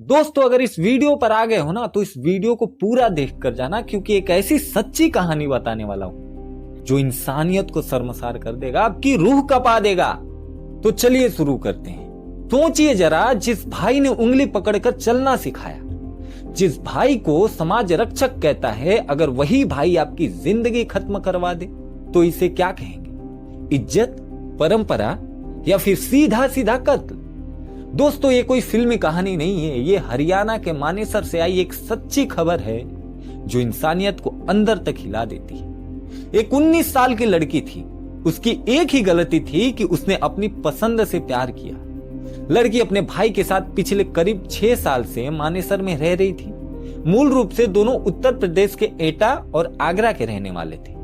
दोस्तों अगर इस वीडियो पर आ गए हो ना तो इस वीडियो को पूरा देख कर जाना, क्योंकि एक ऐसी सच्ची कहानी बताने वाला हूं जो इंसानियत को शर्मसार कर देगा, आपकी रूह कपा देगा। तो चलिए शुरू करते हैं। सोचिए जरा, जिस भाई ने उंगली पकड़कर चलना सिखाया, जिस भाई को समाज रक्षक कहता है, अगर वही भाई आपकी जिंदगी खत्म करवा दे तो इसे क्या कहेंगे? इज्जत, परंपरा या फिर सीधा सीधा कत्ल? दोस्तों ये कोई फिल्मी कहानी नहीं है, ये हरियाणा के मानेसर से आई एक सच्ची खबर है जो इंसानियत को अंदर तक हिला देती है। एक 19 साल की लड़की थी। उसकी एक ही गलती थी कि उसने अपनी पसंद से प्यार किया। लड़की अपने भाई के साथ पिछले करीब 6 साल से मानेसर में रह रही थी। मूल रूप से दोनों उत्तर प्रदेश के एटा और आगरा के रहने वाले थे।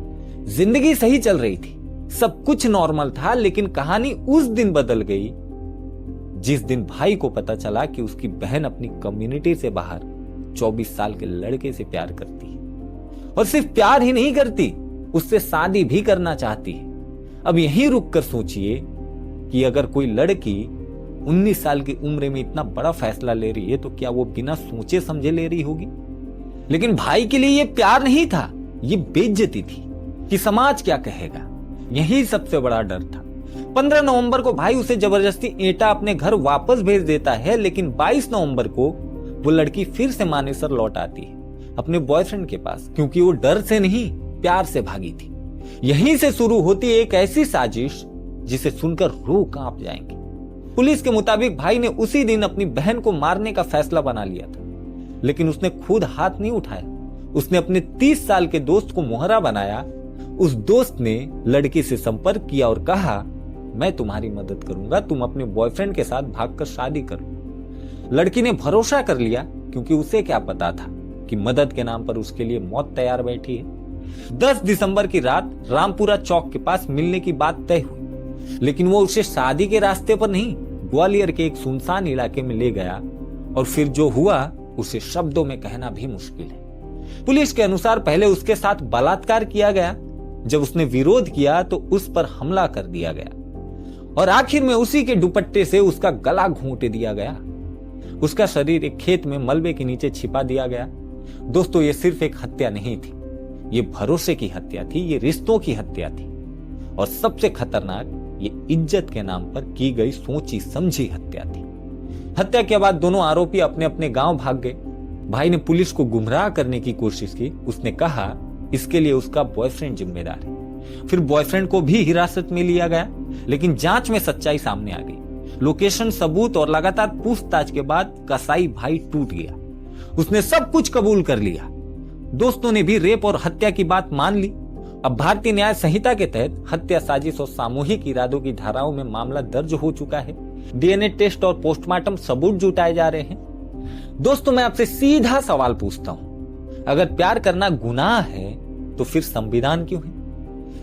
जिंदगी सही चल रही थी, सब कुछ नॉर्मल था, लेकिन कहानी उस दिन बदल गई जिस दिन भाई को पता चला कि उसकी बहन अपनी कम्युनिटी से बाहर 24 साल के लड़के से प्यार करती है। और सिर्फ प्यार ही नहीं करती, उससे शादी भी करना चाहती है। अब यहीं रुक कर सोचिए कि अगर कोई लड़की 19 साल की उम्र में इतना बड़ा फैसला ले रही है तो क्या वो बिना सोचे समझे ले रही होगी? लेकिन भाई के लिए ये प्यार नहीं था, ये बेइज्जती थी कि समाज क्या कहेगा। यही सबसे बड़ा डर था। 15 नवंबर को भाई उसे जबरदस्ती एटा अपने घर वापस भेज देता है, लेकिन 22 नवंबर को वो लड़की फिर से मानेसर लौट आती है अपने बॉयफ्रेंड के पास, क्योंकि वो डर से नहीं प्यार से भागी थी। यहीं से शुरू होती है एक ऐसी साजिश जिसे सुनकर रूह कांप जाएंगे। पुलिस के मुताबिक भाई ने उसी दिन अपनी बहन को मारने का फैसला बना लिया था, लेकिन उसने खुद हाथ नहीं उठाया। उसने अपने 30 साल के दोस्त को मोहरा बनाया। उस दोस्त ने लड़की से संपर्क किया और कहा, मैं तुम्हारी मदद करूंगा, तुम अपने बॉयफ्रेंड के साथ भागकर शादी करो। लड़की ने भरोसा कर लिया, क्योंकि उसे क्या पता था कि मदद के नाम पर उसके लिए मौत तैयार बैठी है। 10 दिसंबर की रात रामपुरा चौक के पास मिलने की बात तय हुई, लेकिन वो उसे शादी के रास्ते पर नहीं, ग्वालियर के एक सुनसान इलाके में ले गया। और फिर जो हुआ उसे शब्दों में कहना भी मुश्किल है। पुलिस के अनुसार पहले उसके साथ बलात्कार किया गया, जब उसने विरोध किया तो उस पर हमला कर दिया गया, और आखिर में उसी के दुपट्टे से उसका गला घोंट दिया गया। उसका शरीर एक खेत में मलबे के नीचे छिपा दिया गया। दोस्तों ये सिर्फ एक हत्या नहीं थी, ये भरोसे की हत्या थी, ये रिश्तों की हत्या थी, और सबसे खतरनाक ये इज्जत के नाम पर की गई सोची समझी हत्या थी। हत्या के बाद दोनों आरोपी अपने अपने गांव भाग गए। भाई ने पुलिस को गुमराह करने की कोशिश की। उसने कहा इसके लिए उसका बॉयफ्रेंड जिम्मेदार है। फिर बॉयफ्रेंड को भी हिरासत में लिया गया, लेकिन जांच में सच्चाई सामने आ गई। लोकेशन, सबूत और लगातार पूछताछ के बाद कसाई भाई टूट गया। उसने सब कुछ कबूल कर लिया। दोस्तों ने भी रेप और हत्या की बात मान ली। अब भारतीय न्याय संहिता के तहत हत्या, साजिश और सामूहिक इरादों की धाराओं में मामला दर्ज हो चुका है। डीएनए टेस्ट और पोस्टमार्टम सबूत जुटाए जा रहे हैं। दोस्तों मैं आपसे सीधा सवाल पूछता हूं, अगर प्यार करना गुनाह है तो फिर संविधान क्यों है?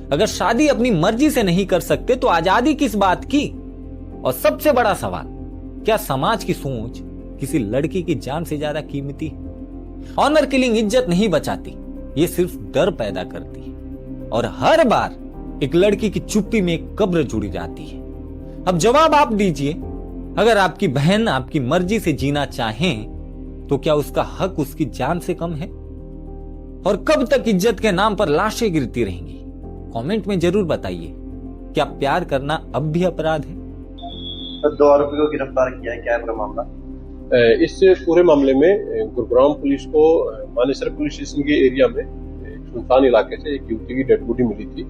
अगर शादी अपनी मर्जी से नहीं कर सकते तो आजादी किस बात की? और सबसे बड़ा सवाल, क्या समाज की सोच किसी लड़की की जान से ज्यादा कीमती है? ऑनर किलिंग इज्जत नहीं बचाती, ये सिर्फ डर पैदा करती है, और हर बार एक लड़की की चुप्पी में एक कब्र जुड़ी जाती है। अब जवाब आप दीजिए, अगर आपकी बहन आपकी मर्जी से जीना चाहें तो क्या उसका हक उसकी जान से कम है? और कब तक इज्जत के नाम पर लाशें गिरती रहेंगी? कमेंट में जरूर बताइए, क्या प्यार करना अब भी अपराध है? तो 2 आरोपी को गिरफ्तार किया है, क्या है पूरा मामला? इस पूरे मामले में गुरुग्राम पुलिस को मानेसर पुलिस स्टेशन के एरिया में सुनसान इलाके से एक युवती की डेड बॉडी मिली थी।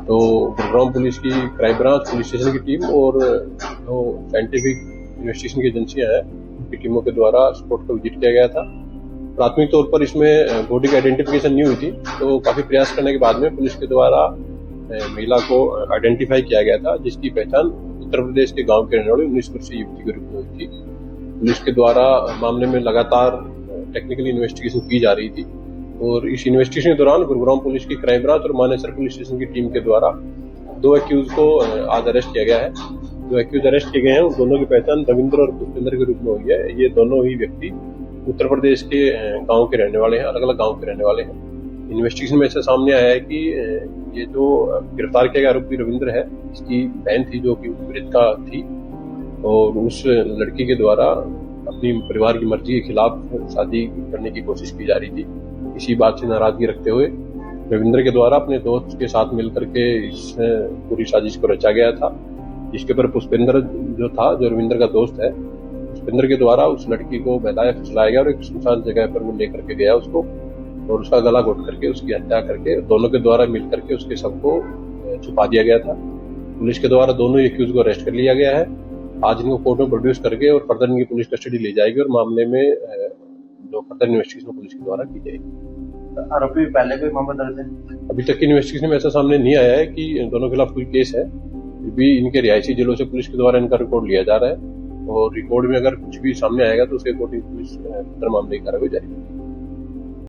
तो गुरुग्राम पुलिस की क्राइम ब्रांच पुलिस स्टेशन की टीम और जो साइंटिफिक इन्वेस्टिगेशन की एजेंसियां हैं उनकी टीमों के द्वारा स्पॉट को विजिट किया गया था। प्राथमिक तौर पर इसमें बॉडी की आइडेंटिफिकेशन नहीं हुई थी, तो काफी प्रयास करने के बाद में पुलिस के द्वारा महिला को आइडेंटिफाई किया गया था, जिसकी पहचान उत्तर प्रदेश के गांव के रहने वाले 19 वर्षीय युवती के रूप में हुई थी। पुलिस के द्वारा मामले में लगातार टेक्निकल इन्वेस्टिगेशन की जा रही थी, और इस इन्वेस्टिगेशन के दौरान गुरुग्राम पुलिस की क्राइम ब्रांच और मानेसर पुलिस स्टेशन की टीम के द्वारा 2 एक्यूज को आज अरेस्ट किया गया है। 2 एक्यूज अरेस्ट किए गए हैं, उन दोनों की पहचान रविंद्र और पुष्पेंद्र के रूप में हुई है। ये दोनों ही व्यक्ति उत्तर प्रदेश के गांव के रहने वाले हैं, अलग अलग गांव के रहने वाले हैं। इन्वेस्टिगेशन में ऐसा सामने आया है कि ये जो गिरफ्तार किया गया आरोपी रविंद्र है, इसकी बहन थी जो कि मृतका थी, और उस लड़की के द्वारा अपनी परिवार की मर्जी के खिलाफ शादी करने की कोशिश की जा रही थी। इसी बात से नाराजगी रखते हुए रविंद्र के द्वारा अपने दोस्त के साथ मिलकर के इस पूरी साजिश को रचा गया था, जिसके पर पुष्पेंद्र जो था, जो रविंद्र का दोस्त है, पुष्पेंद्र के द्वारा उस लड़की को बहलाया फुसलाया गया और एक सुनसान जगह पर वो लेकर के गया उसको और उसका गला घोट करके उसकी हत्या करके दोनों के द्वारा मिलकर के उसके शव को छुपा दिया गया था। पुलिस के द्वारा दोनों एक्यूज को अरेस्ट कर लिया गया है। आज इनको कोर्ट में प्रोड्यूस करके और फर्दर इनकी पुलिस कस्टडी ली जाएगी और मामले में जो फर्दर इन्वेस्टिगेशन पुलिस के द्वारा की जाएगी। आरोपी पहले कोई मामला दर्ज है? अभी तक की इन्वेस्टिगेशन में ऐसा सामने नहीं आया है कि दोनों के खिलाफ कोई केस है। फिर भी इनके रिहायशी जिलों से पुलिस के द्वारा इनका रिकॉर्ड लिया जा रहा है और रिकॉर्ड में अगर कुछ भी सामने आएगा तो उसके अकॉर्डिंग पुलिस मामले की कार्रवाई जारी करेगी।